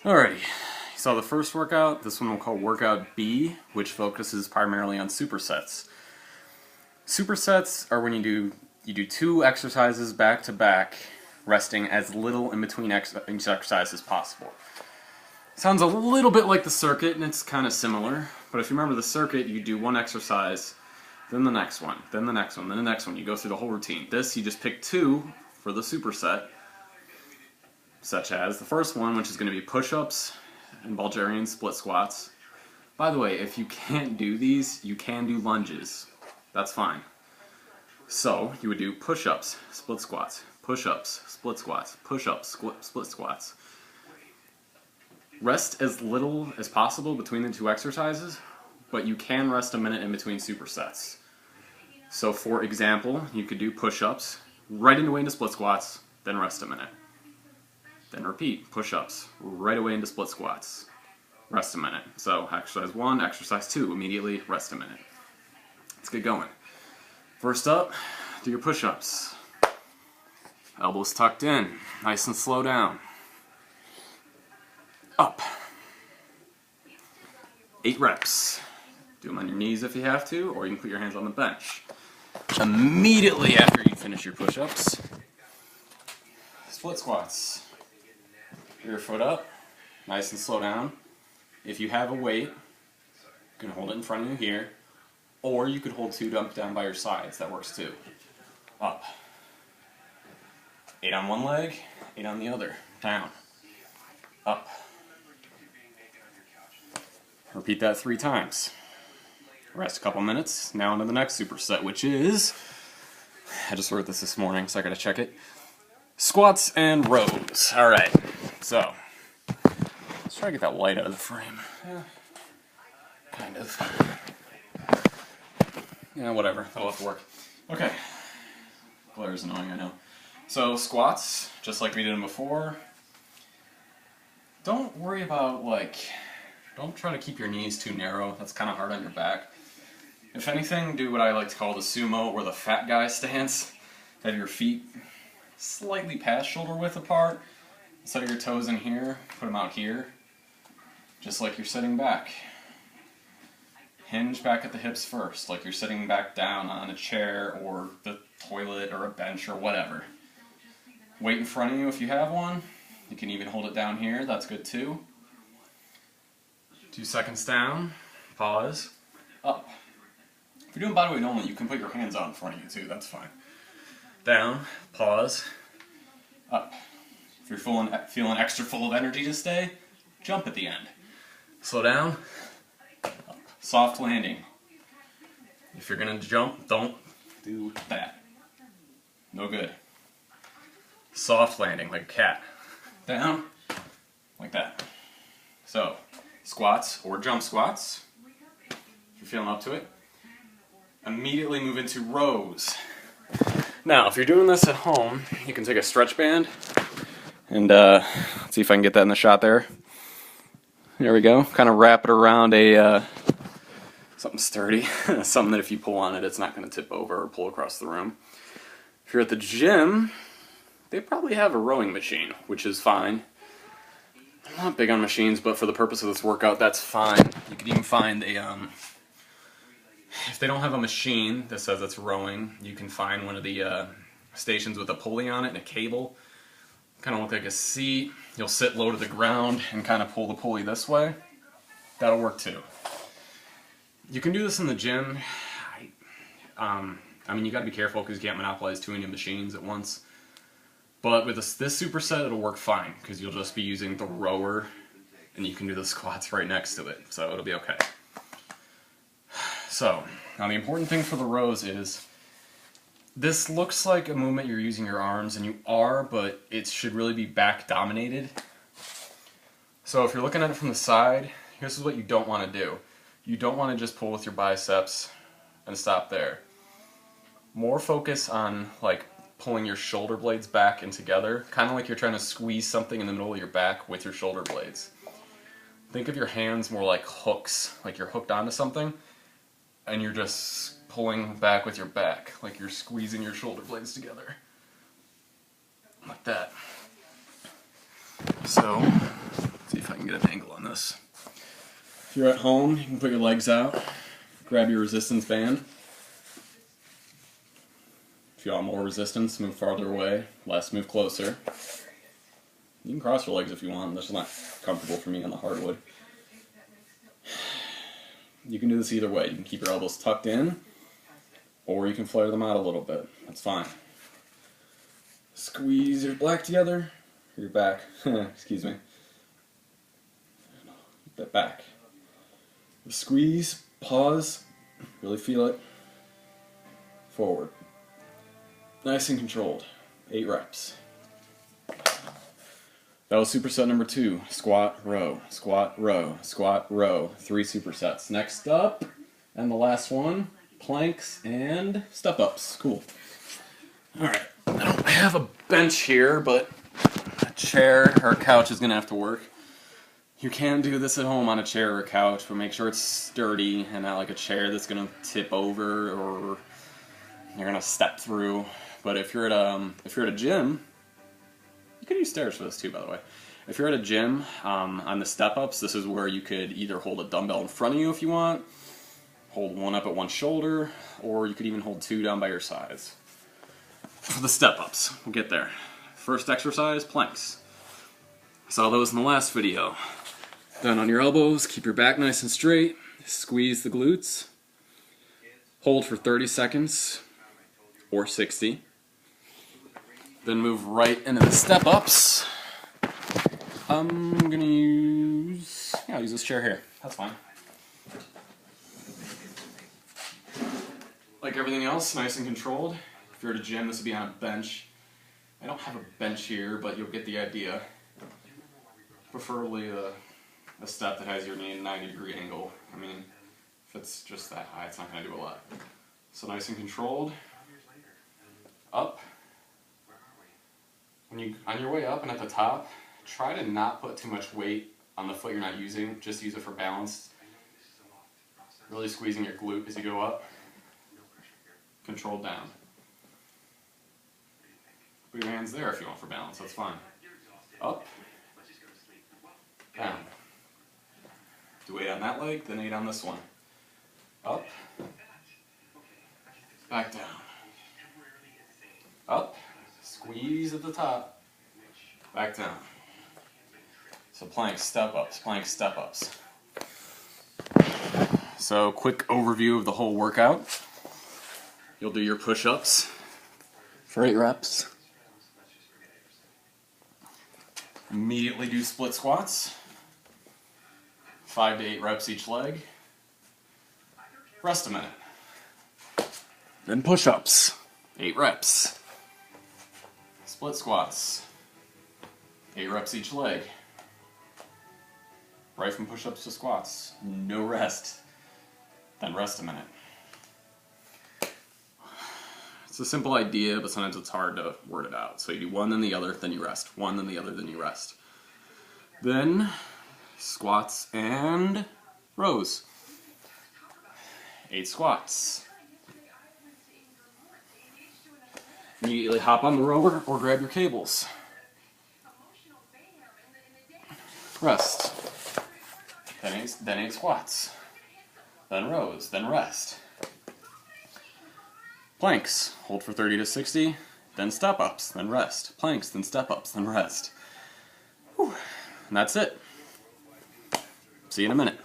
Alrighty, you saw the first workout. This one we'll call Workout B, which focuses primarily on supersets. Supersets are when you do two exercises back to back, resting as little in between each exercise as possible. Sounds a little bit like the circuit, and it's kind of similar, but if you remember the circuit, you do one exercise, then the next one, then the next one, then the next one. You go through the whole routine. This, you just pick two for the superset, such as the first one, which is going to be push-ups and Bulgarian split squats. By the way, if you can't do these, you can do lunges. That's fine. So, you would do push-ups, split squats, push-ups, split squats, push-ups, split squats. Rest as little as possible between the two exercises, but you can rest a minute in between supersets. So, for example, you could do push-ups, right away into split squats, then rest a minute. Then repeat, push-ups, right away into split squats, rest a minute. So exercise 1, exercise 2, immediately rest a minute. Let's get going. First up, do your push-ups. Elbows tucked in, nice and slow down. Up. 8 reps. Do them on your knees if you have to, or you can put your hands on the bench. Immediately after you finish your push-ups, split squats. Your foot up, nice and slow down. If you have a weight, you can hold it in front of you here, or you could hold 2 down by your sides. That works too. Up. 8 on one leg, 8 on the other. Down. Up. Repeat that 3 times. Rest a couple minutes. Now into the next superset, which is, I just wrote this morning, so I gotta check it. Squats and rows. Alright, so let's try to get that light out of the frame. Kind of. Yeah, whatever. That'll have to work. Okay. Glare is annoying, I know. So, squats, just like we did them before. Don't worry about, don't try to keep your knees too narrow. That's kind of hard on your back. If anything, do what I like to call the sumo or the fat guy stance. Have your feet slightly past shoulder width apart. Set your toes in here, put them out here, just like you're sitting back. Hinge back at the hips first, like you're sitting back down on a chair or the toilet or a bench or whatever. Weight in front of you if you have one. You can even hold it down here, that's good too. 2 seconds down, pause, up. If you're doing bodyweight only, you can put your hands out in front of you too, that's fine. Down, pause, up. If you're feeling extra full of energy to stay, jump at the end. Slow down, up. Soft landing. If you're going to jump, don't do that. No good. Soft landing, like a cat. Down, like that. So, squats or jump squats, if you're feeling up to it. Immediately move into rows. Now, if you're doing this at home, you can take a stretch band and let's see if I can get that in the shot there. There we go. Kind of wrap it around a something sturdy, something that if you pull on it, it's not going to tip over or pull across the room. If you're at the gym, they probably have a rowing machine, which is fine. I'm not big on machines, but for the purpose of this workout, that's fine. You could even find a if they don't have a machine that says it's rowing, you can find one of the stations with a pulley on it and a cable. Kind of look like a seat. You'll sit low to the ground and kind of pull the pulley this way. That'll work too. You can do this in the gym. I mean, you gotta be careful because you can't monopolize too many machines at once. But with this superset, it'll work fine because you'll just be using the rower and you can do the squats right next to it. So it'll be okay. So, now the important thing for the rows is, this looks like a movement you're using your arms, and you are, but it should really be back dominated. So if you're looking at it from the side, this is what you don't want to do. You don't want to just pull with your biceps and stop there. More focus on pulling your shoulder blades back and together, kind of like you're trying to squeeze something in the middle of your back with your shoulder blades. Think of your hands more like hooks, like you're hooked onto something, and you're just pulling back with your back, like you're squeezing your shoulder blades together. Like that. So, let's see if I can this. If you're at home, you can put your legs out, grab your resistance band. If you want more resistance, move farther away, less, move closer. You can cross your legs if you want, that's just not comfortable for me on the hardwood. You can do this either way. You can keep your elbows tucked in, or you can flare them out a little bit. That's fine. Squeeze your back together, your back, excuse me. That back. Squeeze, pause, really feel it. Forward. Nice and controlled. 8 reps. That was superset number 2. Squat, row, squat, row, squat, row. 3 supersets. Next up, and the last one, planks and step-ups. Cool. Alright, I don't have a bench here, but a chair or a couch is going to have to work. You can do this at home on a chair or a couch, but make sure it's sturdy and not like a chair that's going to tip over or you're going to step through. But if you're at a gym, you could use stairs for this too, by the way. If you're at a gym, on the step-ups, this is where you could either hold a dumbbell in front of you if you want, hold one up at one shoulder, or you could even hold 2 down by your sides. For the step-ups, we'll get there. First exercise, planks. Saw those in the last video. Down on your elbows, keep your back nice and straight, squeeze the glutes, hold for 30 seconds, or 60. Then move right into the step-ups. I'm gonna use, I'll use this chair here. That's fine. Like everything else, nice and controlled. If you're at a gym, this would be on a bench. I don't have a bench here, but you'll get the idea. Preferably a step that has your knee at a 90-degree angle. I mean, if it's just that high, it's not gonna do a lot. So nice and controlled. Up. On your way up and at the top, try to not put too much weight on the foot you're not using. Just use it for balance. Really squeezing your glute as you go up. Controlled down. Put your hands there if you want for balance, that's fine. Up. Down. Do 8 on that leg, then 8 on this one. Up. Back down. Up. Squeeze at the top. Back down. So planks, step-ups, planks, step-ups. So quick overview of the whole workout. You'll do your push-ups for 8 reps. Immediately do split squats. 5 to 8 reps each leg. Rest a minute. Then push-ups. 8 reps. Split squats. 8 reps each leg. Right from push-ups to squats. No rest. Then rest a minute. It's a simple idea, but sometimes it's hard to word it out. So you do one, then the other, then you rest. One, then the other, then you rest. Then squats and rows. 8 squats. Immediately hop on the rower or grab your cables. Rest. Then 8 squats. Then rows. Then rest. Planks. Hold for 30 to 60. Then step-ups. Then rest. Planks. Then step-ups. Then rest. Whew. And that's it. See you in a minute.